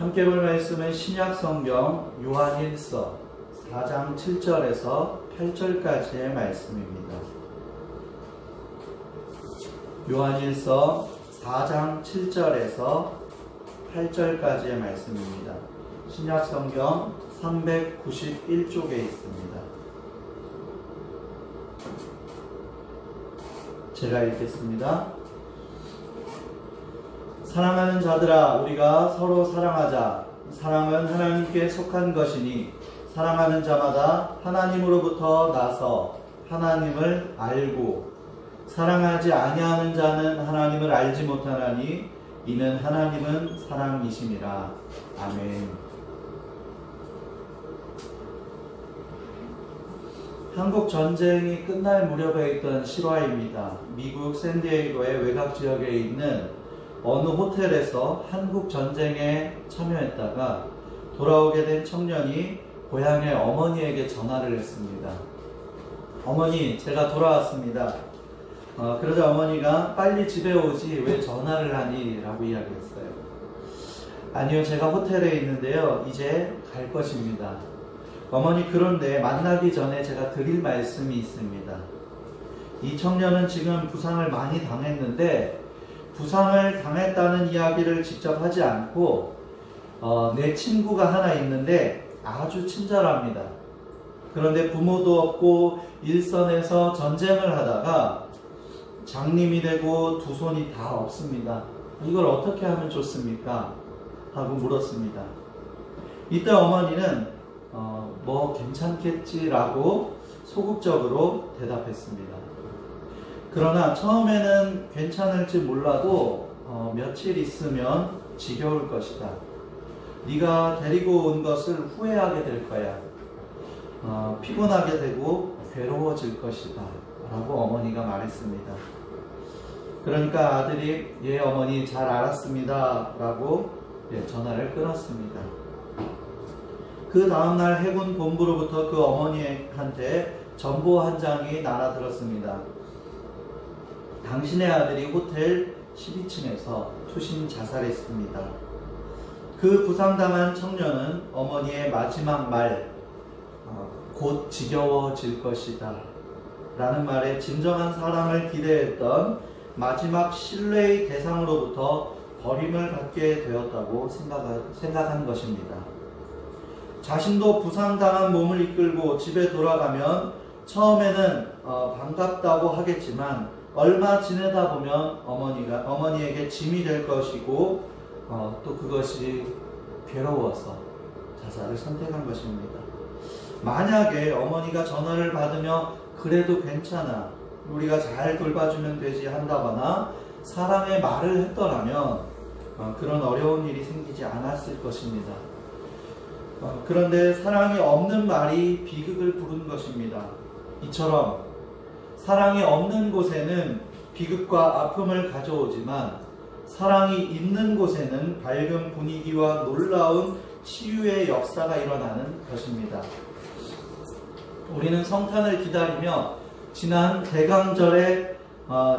함께 볼 말씀은 신약성경 요한일서 4장 7절에서 8절까지의 말씀입니다. 요한일서 4장 7절에서 8절까지의 말씀입니다. 신약성경 391쪽에 있습니다. 제가 읽겠습니다. 사랑하는 자들아, 우리가 서로 사랑하자. 사랑은 하나님께 속한 것이니 사랑하는 자마다 하나님으로부터 나서 하나님을 알고, 사랑하지 아니하는 자는 하나님을 알지 못하나니 이는 하나님은 사랑이심이라. 아멘. 한국 전쟁이 끝날 무렵에 있던 실화입니다. 미국 샌디에이고의 외곽 지역에 있는 어느 호텔에서 한국 전쟁에 참여했다가 돌아오게 된 청년이 고향의 어머니에게 전화를 했습니다. 어머니, 제가 돌아왔습니다. 그러자 어머니가 빨리 집에 오지 왜 전화를 하니? 라고 이야기했어요. 아니요, 제가 호텔에 있는데요, 이제 갈 것입니다. 어머니, 그런데 만나기 전에 제가 드릴 말씀이 있습니다. 이 청년은 지금 부상을 많이 당했는데 부상을 당했다는 이야기를 직접 하지 않고 내 친구가 하나 있는데 아주 친절합니다. 그런데 부모도 없고 일선에서 전쟁을 하다가 장님이 되고 두 손이 다 없습니다. 이걸 어떻게 하면 좋습니까? 하고 물었습니다. 이때 어머니는 뭐 괜찮겠지라고 소극적으로 대답했습니다. 그러나 처음에는 괜찮을지 몰라도 며칠 있으면 지겨울 것이다. 네가 데리고 온 것을 후회하게 될 거야. 피곤하게 되고 괴로워질 것이다. 라고 어머니가 말했습니다. 그러니까 아들이 예 어머니 잘 알았습니다. 라고 전화를 끊었습니다. 그 다음날 해군 본부로부터 그 어머니한테 전보 한 장이 날아들었습니다. 당신의 아들이 호텔 12층에서 투신 자살했습니다. 그 부상당한 청년은 어머니의 마지막 말, 곧 지겨워질 것이다 라는 말에 진정한 사랑을 기대했던 마지막 신뢰의 대상으로부터 버림을 받게 되었다고 생각한 것입니다. 자신도 부상당한 몸을 이끌고 집에 돌아가면 처음에는 반갑다고 하겠지만 얼마 지내다 보면 어머니에게 짐이 될 것이고 또 그것이 괴로워서 자살을 선택한 것입니다. 만약에 어머니가 전화를 받으며 그래도 괜찮아, 우리가 잘 돌봐주면 되지 한다거나 사랑의 말을 했더라면 그런 어려운 일이 생기지 않았을 것입니다. 그런데 사랑이 없는 말이 비극을 부르는 것입니다. 이처럼 사랑이 없는 곳에는 비극과 아픔을 가져오지만 사랑이 있는 곳에는 밝은 분위기와 놀라운 치유의 역사가 일어나는 것입니다. 우리는 성탄을 기다리며 지난 대강절에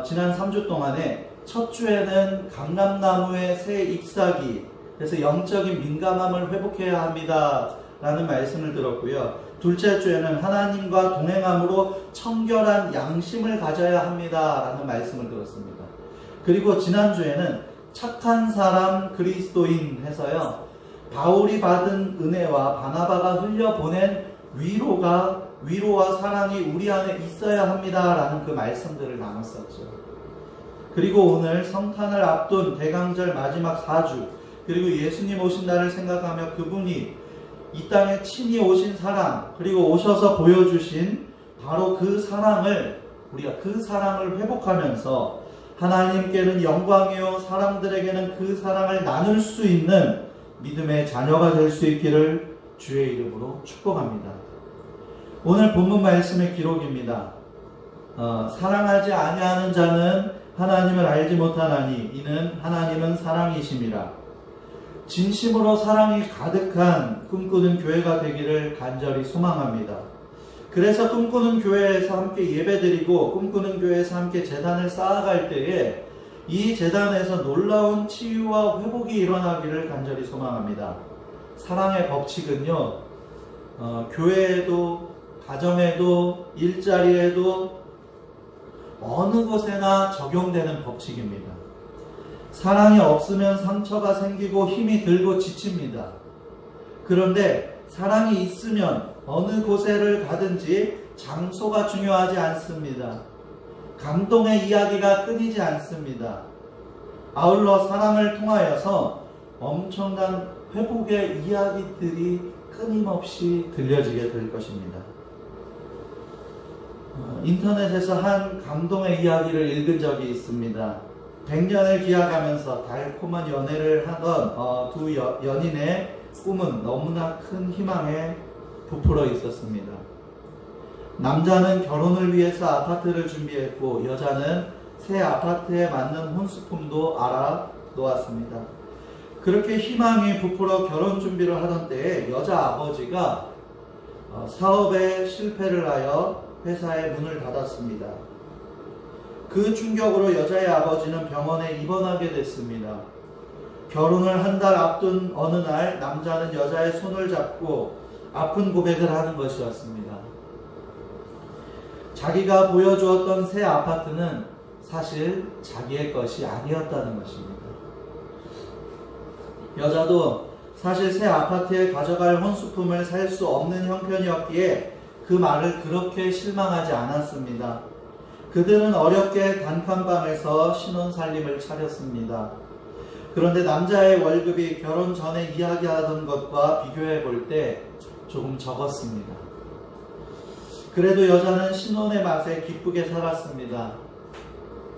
지난 3주 동안에 첫 주에는 감람나무의 새 잎사귀, 그래서 영적인 민감함을 회복해야 합니다 라는 말씀을 들었고요. 둘째 주에는 하나님과 동행함으로 청결한 양심을 가져야 합니다 라는 말씀을 들었습니다. 그리고 지난주에는 착한 사람 그리스도인 해서요, 바울이 받은 은혜와 바나바가 흘려보낸 위로와 사랑이 우리 안에 있어야 합니다 라는 그 말씀들을 나눴었죠. 그리고 오늘 성탄을 앞둔 대강절 마지막 4주, 그리고 예수님 오신 날을 생각하며 그분이 이 땅에 친히 오신 사랑, 그리고 오셔서 보여주신 바로 그 사랑을, 우리가 그 사랑을 회복하면서 하나님께는 영광이요 사람들에게는 그 사랑을 나눌 수 있는 믿음의 자녀가 될 수 있기를 주의 이름으로 축복합니다. 오늘 본문 말씀의 기록입니다. 사랑하지 아니하는 자는 하나님을 알지 못하나니 이는 하나님은 사랑이심이라. 진심으로 사랑이 가득한 꿈꾸는 교회가 되기를 간절히 소망합니다. 그래서 꿈꾸는 교회에서 함께 예배드리고 꿈꾸는 교회에서 함께 제단을 쌓아갈 때에 이 재단에서 놀라운 치유와 회복이 일어나기를 간절히 소망합니다. 사랑의 법칙은요, 교회에도, 가정에도, 일자리에도 어느 곳에나 적용되는 법칙입니다. 사랑이 없으면 상처가 생기고 힘이 들고 지칩니다. 그런데 사랑이 있으면 어느 곳에를 가든지 장소가 중요하지 않습니다. 감동의 이야기가 끊이지 않습니다. 아울러 사랑을 통하여서 엄청난 회복의 이야기들이 끊임없이 들려지게 될 것입니다. 인터넷에서 한 감동의 이야기를 읽은 적이 있습니다. 100년을 기약하면서 달콤한 연애를 하던 두 연인의 꿈은 너무나 큰 희망에 부풀어 있었습니다. 남자는 결혼을 위해서 아파트를 준비했고 여자는 새 아파트에 맞는 혼수품도 알아놓았습니다. 그렇게 희망이 부풀어 결혼 준비를 하던 때에 여자 아버지가 사업에 실패를 하여 회사의 문을 닫았습니다. 그 충격으로 여자의 아버지는 병원에 입원하게 됐습니다. 결혼을 한 달 앞둔 어느 날 남자는 여자의 손을 잡고 아픈 고백을 하는 것이었습니다. 자기가 보여주었던 새 아파트는 사실 자기의 것이 아니었다는 것입니다. 여자도 사실 새 아파트에 가져갈 혼수품을 살 수 없는 형편이었기에 그 말을 그렇게 실망하지 않았습니다. 그들은 어렵게 단칸방에서 신혼살림을 차렸습니다. 그런데 남자의 월급이 결혼 전에 이야기하던 것과 비교해 볼 때 조금 적었습니다. 그래도 여자는 신혼의 맛에 기쁘게 살았습니다.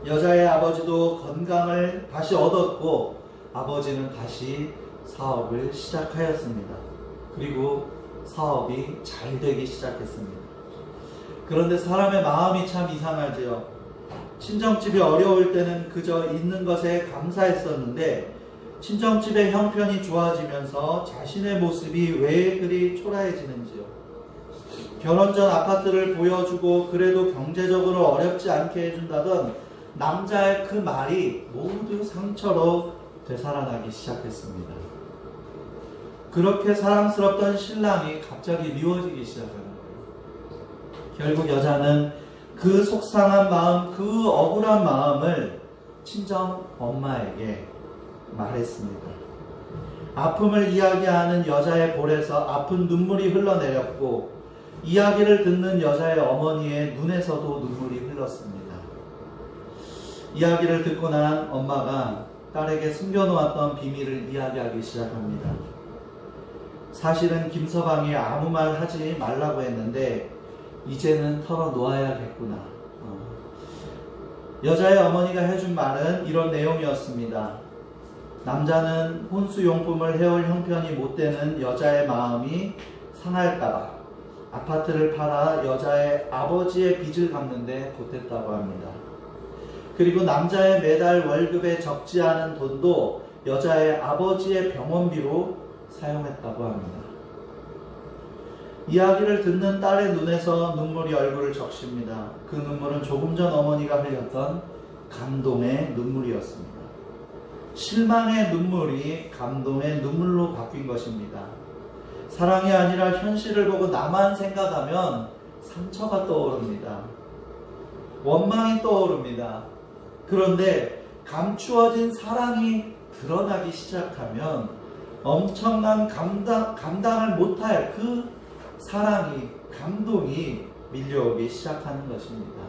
여자의 아버지도 건강을 다시 얻었고 아버지는 다시 사업을 시작하였습니다. 그리고 사업이 잘 되기 시작했습니다. 그런데 사람의 마음이 참 이상하지요. 친정집이 어려울 때는 그저 있는 것에 감사했었는데 친정집의 형편이 좋아지면서 자신의 모습이 왜 그리 초라해지는지요. 결혼 전 아파트를 보여주고 그래도 경제적으로 어렵지 않게 해준다던 남자의 그 말이 모두 상처로 되살아나기 시작했습니다. 그렇게 사랑스럽던 신랑이 갑자기 미워지기 시작하는 거예요. 결국 여자는 그 속상한 마음, 그 억울한 마음을 친정 엄마에게 말했습니다. 아픔을 이야기하는 여자의 볼에서 아픈 눈물이 흘러내렸고 이야기를 듣는 여자의 어머니의 눈에서도 눈물이 흘렀습니다. 이야기를 듣고 난 엄마가 딸에게 숨겨놓았던 비밀을 이야기하기 시작합니다. 사실은 김서방이 아무 말 하지 말라고 했는데 이제는 털어놓아야겠구나. 여자의 어머니가 해준 말은 이런 내용이었습니다. 남자는 혼수용품을 해올 형편이 못 되는 여자의 마음이 상할까봐 아파트를 팔아 여자의 아버지의 빚을 갚는데 보탰다고 합니다. 그리고 남자의 매달 월급에 적지 않은 돈도 여자의 아버지의 병원비로 사용했다고 합니다. 이야기를 듣는 딸의 눈에서 눈물이 얼굴을 적십니다. 그 눈물은 조금 전 어머니가 흘렸던 감동의 눈물이었습니다. 실망의 눈물이 감동의 눈물로 바뀐 것입니다. 사랑이 아니라 현실을 보고 나만 생각하면 상처가 떠오릅니다. 원망이 떠오릅니다. 그런데 감추어진 사랑이 드러나기 시작하면 엄청난 감당을 못할 그 사랑이, 감동이 밀려오기 시작하는 것입니다.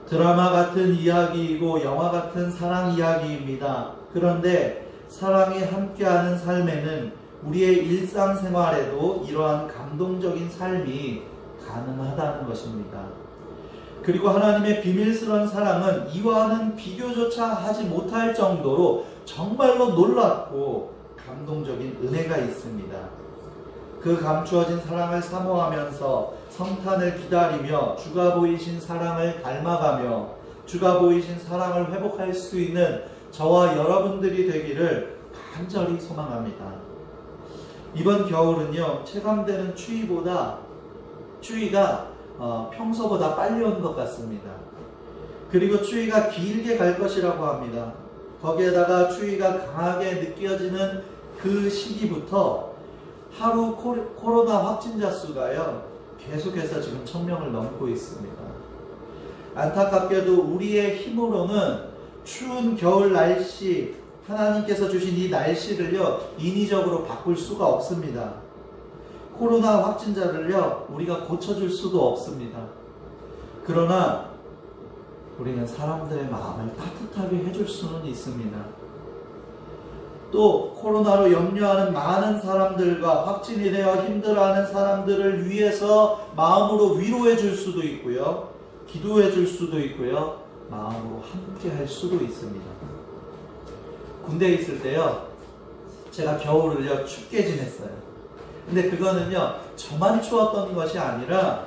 드라마 같은 이야기이고 영화 같은 사랑 이야기입니다. 그런데 사랑이 함께하는 삶에는 우리의 일상생활에도 이러한 감동적인 삶이 가능하다는 것입니다. 그리고 하나님의 비밀스러운 사랑은 이와는 비교조차 하지 못할 정도로 정말로 놀랍고 감동적인 은혜가 있습니다. 그 감추어진 사랑을 사모하면서 성탄을 기다리며 주가 보이신 사랑을 닮아가며 주가 보이신 사랑을 회복할 수 있는 저와 여러분들이 되기를 간절히 소망합니다. 이번 겨울은요, 체감되는 추위가 평소보다 빨리 온 것 같습니다. 그리고 추위가 길게 갈 것이라고 합니다. 거기에다가 추위가 강하게 느껴지는 그 시기부터 하루 코로나 확진자 수가요, 계속해서 지금 1000명을 넘고 있습니다. 안타깝게도 우리의 힘으로는 추운 겨울 날씨, 하나님께서 주신 이 날씨를요, 인위적으로 바꿀 수가 없습니다. 코로나 확진자를요, 우리가 고쳐줄 수도 없습니다. 그러나 우리는 사람들의 마음을 따뜻하게 해줄 수는 있습니다. 또 코로나로 염려하는 많은 사람들과 확진이 되어 힘들어하는 사람들을 위해서 마음으로 위로해 줄 수도 있고요, 기도해 줄 수도 있고요, 마음으로 함께 할 수도 있습니다. 군대에 있을 때요, 제가 겨울을요 춥게 지냈어요. 근데 그거는요 저만 추웠던 것이 아니라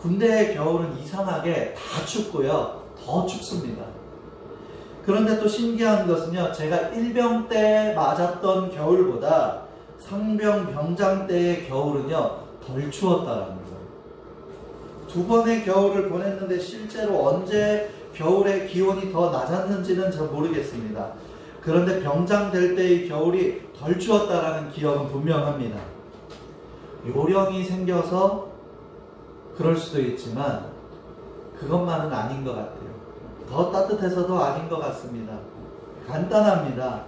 군대의 겨울은 이상하게 다 춥고요, 더 춥습니다. 그런데 또 신기한 것은요, 제가 일병 때 맞았던 겨울보다 상병 병장 때의 겨울은요 덜 추웠다는 거예요. 두 번의 겨울을 보냈는데 실제로 언제 겨울에 기온이 더 낮았는지는 잘 모르겠습니다. 그런데 병장 될 때의 겨울이 덜 추웠다라는 기억은 분명합니다. 요령이 생겨서 그럴 수도 있지만 그것만은 아닌 것 같아요. 더 따뜻해서도 아닌 것 같습니다. 간단합니다.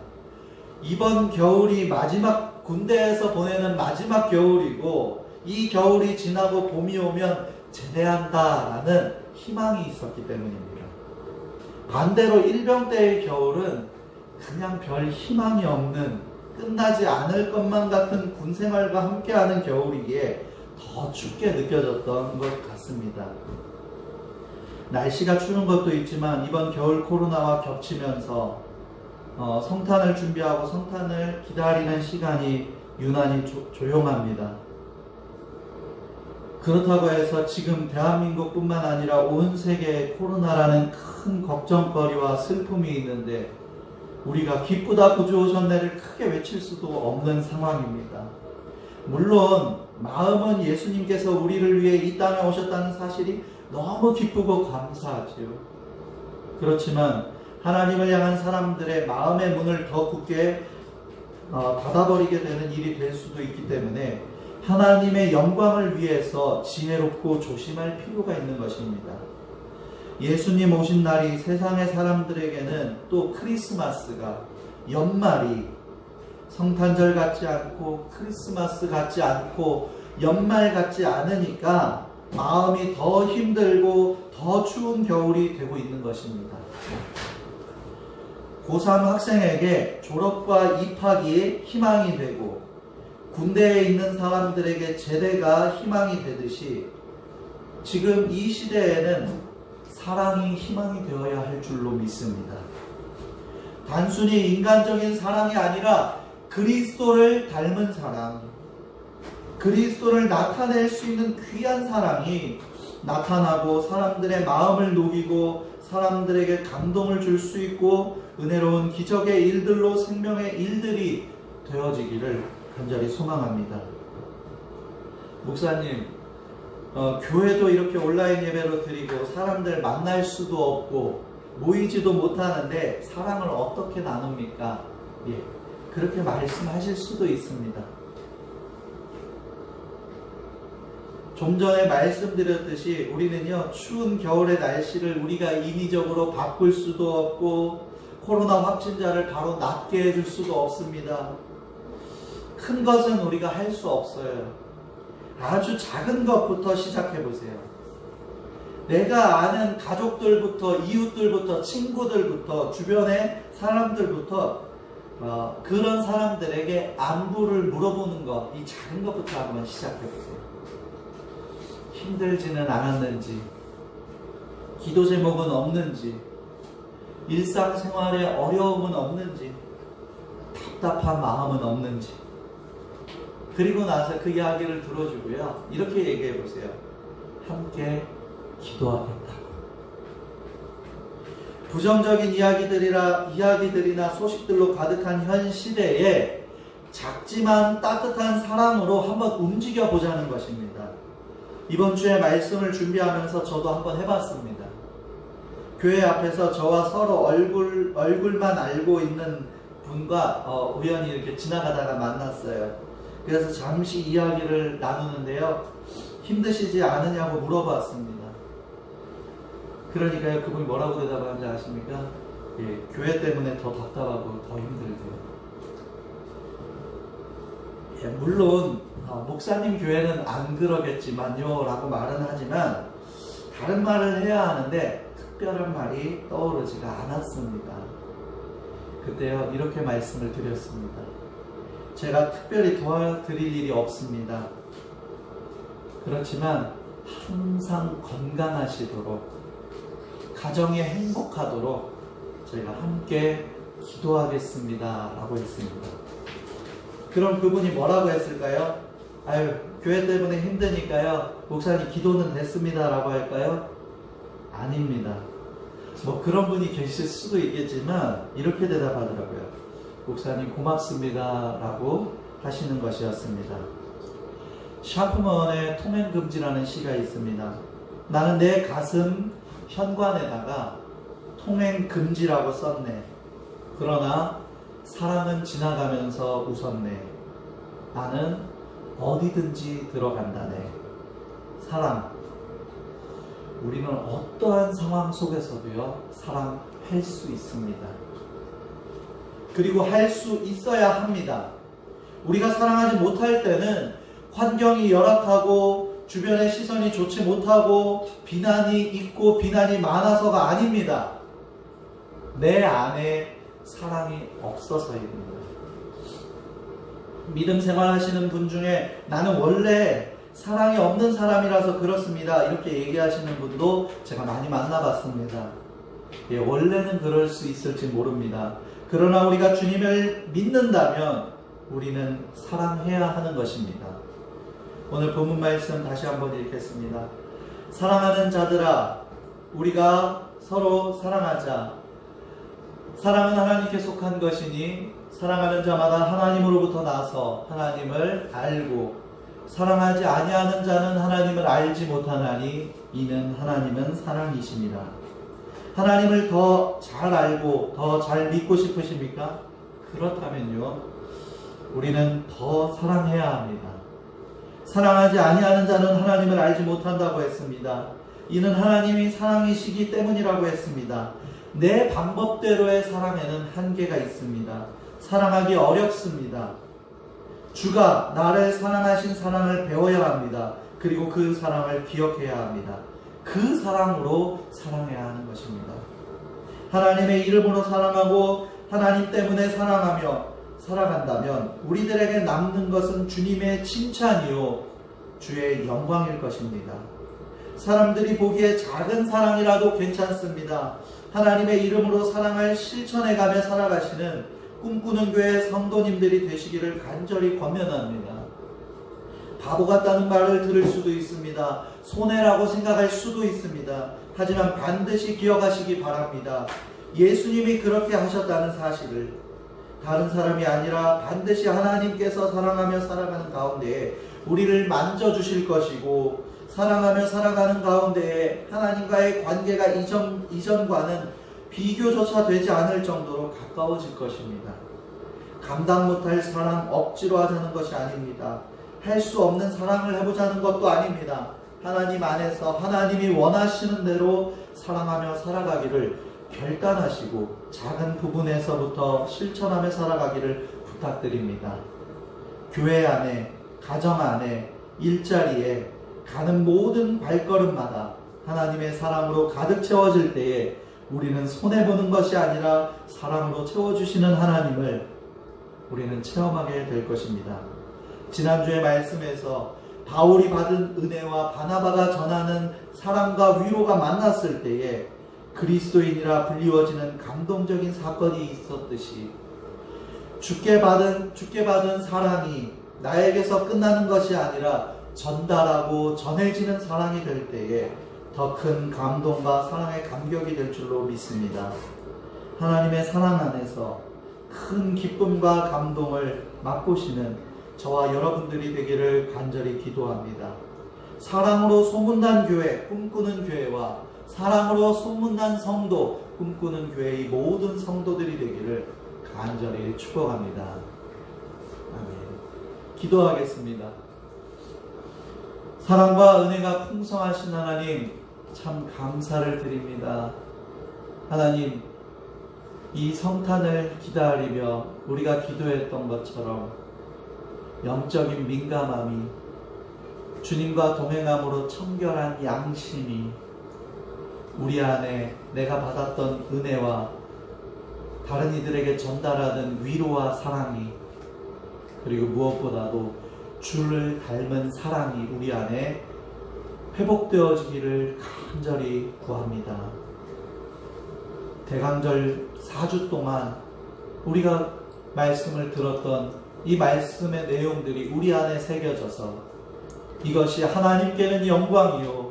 이번 겨울이 마지막, 군대에서 보내는 마지막 겨울이고, 이 겨울이 지나고 봄이 오면 제대한다라는 희망이 있었기 때문입니다. 반대로 일병 때의 겨울은 그냥 별 희망이 없는, 끝나지 않을 것만 같은 군생활과 함께하는 겨울이기에 더 춥게 느껴졌던 것 같습니다. 날씨가 추운 것도 있지만 이번 겨울 코로나와 겹치면서 성탄을 준비하고 성탄을 기다리는 시간이 유난히 조용합니다. 그렇다고 해서 지금 대한민국뿐만 아니라 온 세계에 코로나라는 큰 걱정거리와 슬픔이 있는데 우리가 기쁘다 구주오셨네를 크게 외칠 수도 없는 상황입니다. 물론 마음은 예수님께서 우리를 위해 이 땅에 오셨다는 사실이 너무 기쁘고 감사하지요. 그렇지만 하나님을 향한 사람들의 마음의 문을 더 굳게 닫아버리게 되는 일이 될 수도 있기 때문에 하나님의 영광을 위해서 지혜롭고 조심할 필요가 있는 것입니다. 예수님 오신 날이 세상의 사람들에게는 또 크리스마스가, 연말이 성탄절 같지 않고 크리스마스 같지 않고 연말 같지 않으니까 마음이 더 힘들고 더 추운 겨울이 되고 있는 것입니다. 고3 학생에게 졸업과 입학이 희망이 되고 군대에 있는 사람들에게 제대가 희망이 되듯이 지금 이 시대에는 사랑이 희망이 되어야 할 줄로 믿습니다. 단순히 인간적인 사랑이 아니라 그리스도를 닮은 사랑, 그리스도를 나타낼 수 있는 귀한 사랑이 나타나고 사람들의 마음을 녹이고 사람들에게 감동을 줄 수 있고 은혜로운 기적의 일들로 생명의 일들이 되어지기를 간절히 소망합니다. 목사님, 교회도 이렇게 온라인 예배로 드리고 사람들 만날 수도 없고 모이지도 못하는데 사랑을 어떻게 나눕니까? 예, 그렇게 말씀하실 수도 있습니다. 좀 전에 말씀드렸듯이 우리는요, 추운 겨울의 날씨를 우리가 인위적으로 바꿀 수도 없고 코로나 확진자를 바로 낫게 해줄 수도 없습니다. 큰 것은 우리가 할 수 없어요. 아주 작은 것부터 시작해 보세요. 내가 아는 가족들부터, 이웃들부터, 친구들부터, 주변의 사람들부터 그런 사람들에게 안부를 물어보는 것, 이 작은 것부터 한번 시작해 보세요. 힘들지는 않았는지, 기도 제목은 없는지, 일상생활에 어려움은 없는지, 답답한 마음은 없는지, 그리고 나서 그 이야기를 들어주고요, 이렇게 얘기해 보세요. 함께 기도하겠다고. 부정적인 이야기들이나 소식들로 가득한 현 시대에 작지만 따뜻한 사랑으로 한번 움직여 보자는 것입니다. 이번 주에 말씀을 준비하면서 저도 한번 해봤습니다. 교회 앞에서 저와 서로 얼굴만 알고 있는 분과 우연히 이렇게 지나가다가 만났어요. 그래서 잠시 이야기를 나누는데요. 힘드시지 않으냐고 물어봤습니다. 그러니까요, 그분이 뭐라고 대답하는지 아십니까? 예, 교회 때문에 더 답답하고 더 힘들대요. 예, 물론 목사님 교회는 안 그러겠지만요 라고 말은 하지만 다른 말을 해야 하는데 특별한 말이 떠오르지가 않았습니다. 그때요, 이렇게 말씀을 드렸습니다. 제가 특별히 도와드릴 일이 없습니다. 그렇지만 항상 건강하시도록, 가정이 행복하도록 저희가 함께 기도하겠습니다 라고 했습니다. 그럼 그분이 뭐라고 했을까요? 아유, 교회 때문에 힘드니까요, 목사님 기도는 됐습니다 라고 할까요? 아닙니다. 뭐 그런 분이 계실 수도 있겠지만 이렇게 대답하더라고요. 목사님 고맙습니다 라고 하시는 것이었습니다. 샤프먼의 통행금지라는 시가 있습니다. 나는 내 가슴 현관에다가 통행금지라고 썼네. 그러나 사랑은 지나가면서 웃었네. 나는 어디든지 들어간다네. 사랑. 우리는 어떠한 상황 속에서도요, 사랑할 수 있습니다. 그리고 할 수 있어야 합니다. 우리가 사랑하지 못할 때는 환경이 열악하고 주변의 시선이 좋지 못하고 비난이 있고 비난이 많아서가 아닙니다. 내 안에 사랑이 없어서입니다. 믿음 생활하시는 분 중에 나는 원래 사랑이 없는 사람이라서 그렇습니다, 이렇게 얘기하시는 분도 제가 많이 만나봤습니다. 예, 원래는 그럴 수 있을지 모릅니다. 그러나 우리가 주님을 믿는다면 우리는 사랑해야 하는 것입니다. 오늘 본문 말씀 다시 한번 읽겠습니다. 사랑하는 자들아, 우리가 서로 사랑하자. 사랑은 하나님께 속한 것이니 사랑하는 자마다 하나님으로부터 나서 하나님을 알고, 사랑하지 아니하는 자는 하나님을 알지 못하나니 이는 하나님은 사랑이십니다. 하나님을 더 잘 알고 더 잘 믿고 싶으십니까? 그렇다면요, 우리는 더 사랑해야 합니다. 사랑하지 아니하는 자는 하나님을 알지 못한다고 했습니다. 이는 하나님이 사랑이시기 때문이라고 했습니다. 내 방법대로의 사랑에는 한계가 있습니다. 사랑하기 어렵습니다. 주가 나를 사랑하신 사랑을 배워야 합니다. 그리고 그 사랑을 기억해야 합니다. 그 사랑으로 사랑해야 하는 것입니다. 하나님의 이름으로 사랑하고 하나님 때문에 사랑하며 살아간다면 우리들에게 남는 것은 주님의 칭찬이요 주의 영광일 것입니다. 사람들이 보기에 작은 사랑이라도 괜찮습니다. 하나님의 이름으로 사랑을 실천해가며 살아가시는 꿈꾸는 교회 성도님들이 되시기를 간절히 권면합니다. 바보 같다는 말을 들을 수도 있습니다. 손해라고 생각할 수도 있습니다. 하지만 반드시 기억하시기 바랍니다. 예수님이 그렇게 하셨다는 사실을, 다른 사람이 아니라 반드시 하나님께서 사랑하며 살아가는 가운데에 우리를 만져주실 것이고, 사랑하며 살아가는 가운데에 하나님과의 관계가 이전과는 비교조차 되지 않을 정도로 가까워질 것입니다. 감당 못할 사랑 억지로 하자는 것이 아닙니다. 할 수 없는 사랑을 해보자는 것도 아닙니다. 하나님 안에서 하나님이 원하시는 대로 사랑하며 살아가기를 결단하시고 작은 부분에서부터 실천하며 살아가기를 부탁드립니다. 교회 안에, 가정 안에, 일자리에 가는 모든 발걸음마다 하나님의 사랑으로 가득 채워질 때에 우리는 손해보는 것이 아니라 사랑으로 채워주시는 하나님을 우리는 체험하게 될 것입니다. 지난주의 말씀에서 바울이 받은 은혜와 바나바가 전하는 사랑과 위로가 만났을 때에 그리스도인이라 불리워지는 감동적인 사건이 있었듯이 주께 받은 사랑이 나에게서 끝나는 것이 아니라 전달하고 전해지는 사랑이 될 때에 더 큰 감동과 사랑의 감격이 될 줄로 믿습니다. 하나님의 사랑 안에서 큰 기쁨과 감동을 맛보시는 저와 여러분들이 되기를 간절히 기도합니다. 사랑으로 소문난 교회, 꿈꾸는 교회와 사랑으로 소문난 성도, 꿈꾸는 교회의 모든 성도들이 되기를 간절히 축복합니다. 아멘. 기도하겠습니다. 사랑과 은혜가 풍성하신 하나님, 참 감사를 드립니다. 하나님, 이 성탄을 기다리며 우리가 기도했던 것처럼 영적인 민감함이, 주님과 동행함으로 청결한 양심이 우리 안에 내가 받았던 은혜와 다른 이들에게 전달하는 위로와 사랑이, 그리고 무엇보다도 주를 닮은 사랑이 우리 안에 회복되어지기를 간절히 구합니다. 대강절 4주 동안 우리가 말씀을 들었던 이 말씀의 내용들이 우리 안에 새겨져서 이것이 하나님께는 영광이요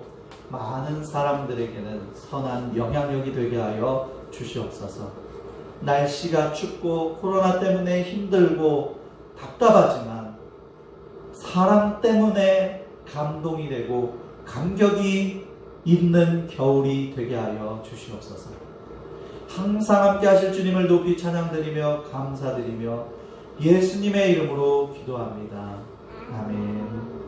많은 사람들에게는 선한 영향력이 되게 하여 주시옵소서. 날씨가 춥고 코로나 때문에 힘들고 답답하지만 사랑 때문에 감동이 되고 감격이 있는 겨울이 되게 하여 주시옵소서. 항상 함께 하실 주님을 높이 찬양드리며 감사드리며 예수님의 이름으로 기도합니다. 아멘.